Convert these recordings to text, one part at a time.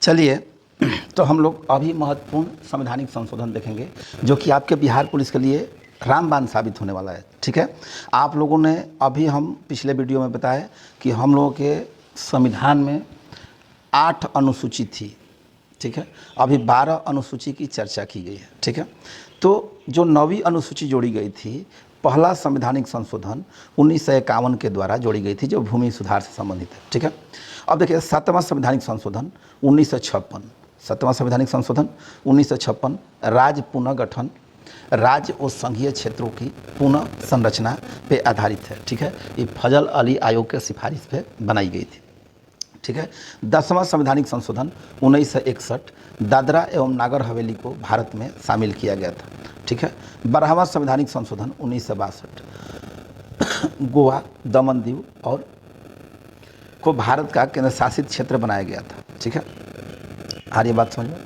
चलिए, तो हम लोग अभी महत्वपूर्ण संवैधानिक संशोधन देखेंगे जो कि आपके बिहार पुलिस के लिए रामबाण साबित होने वाला है। ठीक है, आप लोगों ने अभी हम पिछले वीडियो में बताया कि हम लोगों के संविधान में 8 अनुसूची थी। ठीक है, अभी 12 अनुसूची की चर्चा की गई है। ठीक है, तो जो 9वीं अनुसूची जोड़ी गई थी, पहला संवैधानिक संशोधन 1951 के द्वारा जोड़ी गई थी जो भूमि सुधार से संबंधित है। ठीक है, अब देखिए 7वां संवैधानिक संशोधन 1956, 7वां संवैधानिक संशोधन 1956 राज्य पुनर्गठन, राज्य और संघीय क्षेत्रों की पुनः संरचना पे आधारित है। ठीक है, ये फजल अली आयोग के सिफारिश पे बनाई गई थी। ठीक है, 10वां संवैधानिक संशोधन 1961 दादरा एवं नागर हवेली को भारत में शामिल किया गया था। ठीक है, 12वां संवैधानिक संशोधन 1962 गोवा, दमन दीव और को भारत का केंद्र शासित क्षेत्र बनाया गया था। ठीक है, आ रही बात समझ में।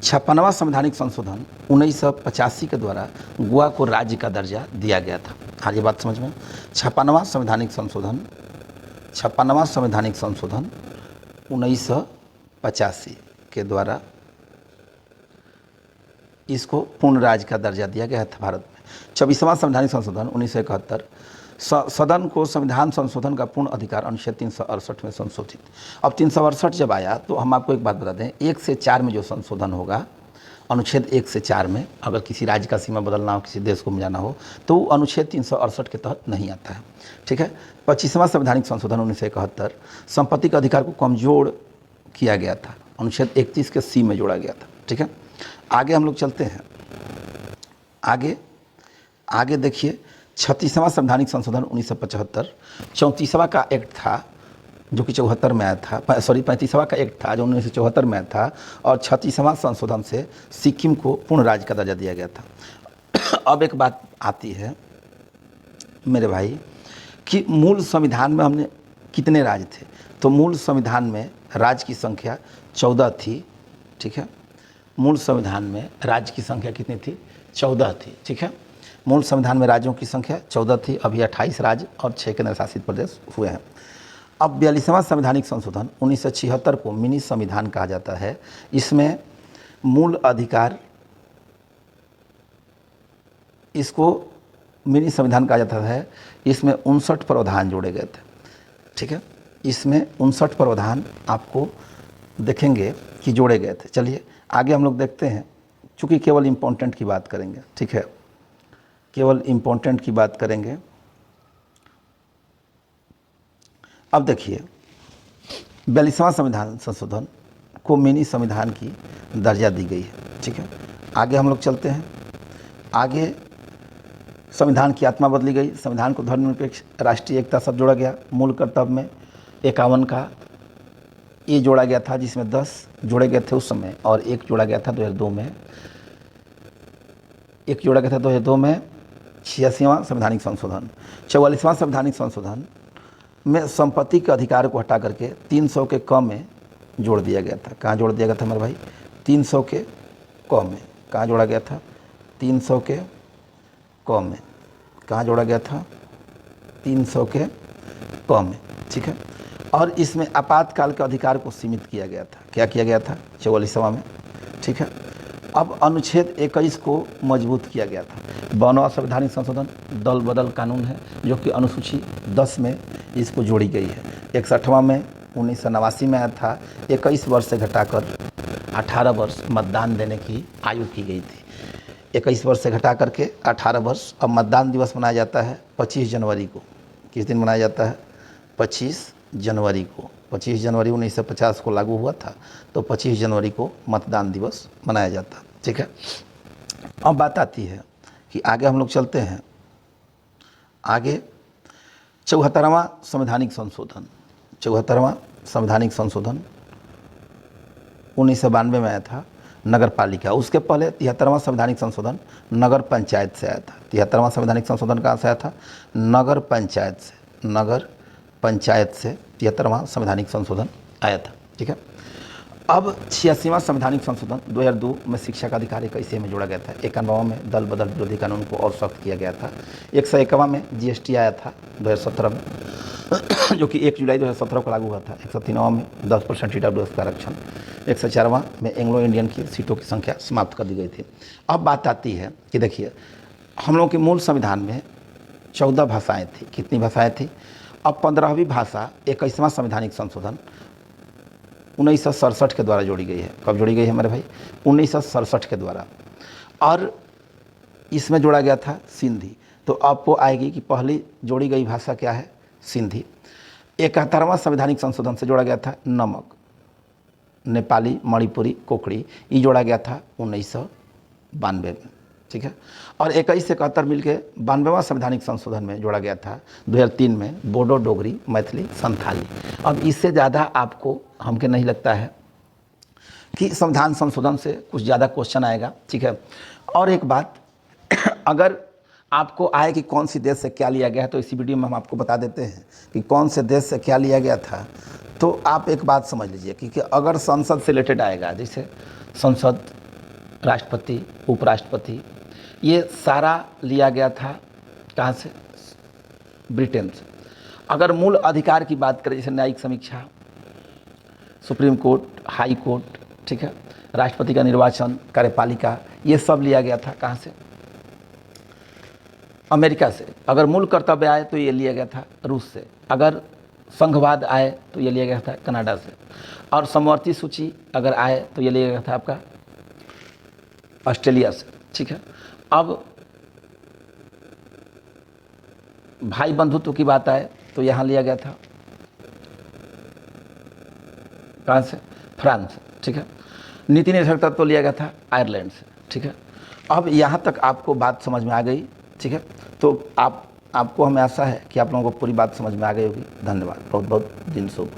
56वां संवैधानिक संशोधन 1985 के द्वारा गोवा को राज्य का दर्जा दिया गया था। आ रही बात समझ में। 56वां संवैधानिक संशोधन 1985 के द्वारा इसको पूर्ण राज्य का दर्जा दिया गया था भारत में। 24वां संवैधानिक संशोधन 1971 सदन को संविधान संशोधन का पूर्ण अधिकार अनुच्छेद 368 में संशोधित। अब 368 जब आया तो हम आपको एक बात बता दें, 1 से 4 में जो संशोधन होगा, अनुच्छेद 1 से 4 में अगर किसी राज्य का सीमा बदलना हो, किसी देश को मिलाना हो, तो अनुच्छेद 368 के तहत नहीं आता है। ठीक है, 25वां संवैधानिक संशोधन 1971 संपत्ति के अधिकार को कमजोर किया गया था, अनुच्छेद 31 के सी में जोड़ा गया था। ठीक है, आगे हम लोग चलते हैं। आगे देखिए 36वां संवैधानिक संशोधन 1975 34वां का एक्ट था जो कि 74 में आया था, 35वां का एक्ट था जो 1974 में आया था, और 36वां संशोधन से सिक्किम को पूर्ण राज्य का दर्जा दिया गया था। अब एक बात आती है मेरे भाई कि मूल संविधान में हमने कितने राज्य थे, तो मूल संविधान में राज्य की संख्या 14 थी। ठीक है, मूल संविधान में राज्य की संख्या कितनी थी? 14 थी। ठीक है, मूल संविधान में राज्यों की संख्या 14 थी, अभी 28 राज्य और 6 केंद्र शासित प्रदेश हुए हैं। अब 42वां संवैधानिक संशोधन 1976 को मिनी संविधान कहा जाता है। इसमें मूल अधिकार, इसको मिनी संविधान कहा जाता है। इसमें 59 प्रावधान जोड़े गए थे। ठीक है, इसमें 59 प्रावधान आपको देखेंगे कि जोड़े गए थे। चलिए आगे हम लोग देखते हैं, चूँकि केवल इम्पोर्टेंट की बात करेंगे। ठीक है, केवल इम्पोर्टेंट की बात करेंगे। अब देखिए 42वां संविधान संशोधन को मिनी संविधान की दर्जा दी गई है। ठीक है, आगे हम लोग चलते हैं। आगे संविधान की आत्मा बदली गई, संविधान को धर्मनिरपेक्ष राष्ट्रीय एकता शब्द जोड़ा गया। मूल कर्तव्य में 51 का ये जोड़ा गया था, जिसमें 10 जोड़े गए थे उस समय, और एक जोड़ा गया था 2002 में। एक जोड़ा गया था 2002 में। 86वां संवैधानिक संशोधन 44वां संवैधानिक संशोधन में संपत्ति के अधिकार को हटा करके 300 के क में जोड़ दिया गया था। कहाँ जोड़ दिया गया था मेरे भाई? 300 के क में। कहाँ जोड़ा गया था? 300 के क में। कहाँ जोड़ा गया था? 300 के क में। ठीक है, और इसमें आपातकाल के अधिकार को सीमित किया गया था। क्या किया गया था? 44वां में। ठीक है, अब अनुच्छेद 21 को मजबूत किया गया था। 52वां संवैधानिक संशोधन दल बदल कानून है जो कि अनुसूची 10 में इसको जोड़ी गई है। 61वां में 1989 में आया था। 21 वर्ष से घटाकर 18 वर्ष मतदान देने की आयु की गई थी। 21 वर्ष से घटा करके 18 वर्ष। अब मतदान दिवस मनाया जाता है 25 जनवरी को। किस दिन मनाया जाता है? 25 जनवरी को। 25 जनवरी 1950 को लागू हुआ था, तो 25 जनवरी को मतदान दिवस मनाया जाता। ठीक है, अब बात आती है कि आगे हम लोग चलते हैं। आगे 74वां संवैधानिक संशोधन 1992 में आया था, नगर पालिका। उसके पहले 73वां संवैधानिक संशोधन नगर पंचायत से आया था। 73वां संवैधानिक संशोधन कहाँ से आया था? नगर पंचायत से। नगर पंचायत से 73वां संवैधानिक संशोधन आया था। ठीक है, अब 86वां संवैधानिक संशोधन 2002 में शिक्षा का अधिकार 21 में जोड़ा गया था। 91वां में दल बदल विरोधी कानून को और सख्त किया गया था। 101वां में GST आया था 2017 में। जो कि 1 जुलाई 2017 को लागू हुआ था। 103वां में 10% EWS का आरक्षण, 104वां में एंग्लो इंडियन की सीटों की संख्या समाप्त कर दी गई थी। अब बात आती है कि देखिए, हम लोग के मूल संविधान में 14 भाषाएं थी। कितनी भाषाएं थी? अब 15वीं भाषा 21वां संवैधानिक संशोधन 1967 के द्वारा जोड़ी गई है। कब जोड़ी गई है मेरे भाई? 1967 के द्वारा। और इसमें जोड़ा गया था सिंधी। तो आपको आएगी कि पहली जोड़ी गई भाषा क्या है? सिंधी। 71वां संवैधानिक संशोधन से जोड़ा गया था नमक, नेपाली, मणिपुरी, कोकड़ी। ये जोड़ा गया था 1992 में, ठीक है। और 21 से 71 मिलकर 92वां संवैधानिक संशोधन में जोड़ा गया था 2003 में बोडो, डोगरी, मैथिली, संथाली। अब इससे ज़्यादा आपको हमके नहीं लगता है कि संविधान संशोधन से कुछ ज़्यादा क्वेश्चन आएगा, ठीक है। और एक बात, अगर आपको आए कि कौन सी देश से क्या लिया गया है, तो इसी वीडियो में हम आपको बता देते हैं कि कौन से देश से क्या लिया गया था। तो आप एक बात समझ लीजिए कि अगर संसद से रिलेटेड आएगा, जैसे संसद, राष्ट्रपति, उपराष्ट्रपति, ये सारा लिया गया था कहाँ से? ब्रिटेन से। अगर मूल अधिकार की बात करें, जैसे न्यायिक समीक्षा, सुप्रीम कोर्ट, हाई कोर्ट, ठीक है, राष्ट्रपति का निर्वाचन, कार्यपालिका, ये सब लिया गया था कहाँ से? अमेरिका से। अगर मूल कर्तव्य आए तो ये लिया गया था रूस से। अगर संघवाद आए तो ये लिया गया था कनाडा से। और समवर्ती सूची अगर आए तो ये लिया गया था आपका ऑस्ट्रेलिया से, ठीक है। अब भाई बंधुत्व की बात आए तो यहाँ लिया गया था कहाँ से? फ्रांस से, ठीक है। नीति निर्धारक तो लिया गया था आयरलैंड से, ठीक है। अब यहाँ तक आपको बात समझ में आ गई, ठीक है। तो आपको हमें आशा है कि आप लोगों को पूरी बात समझ में आ गई होगी। धन्यवाद, बहुत बहुत दिन शुभ।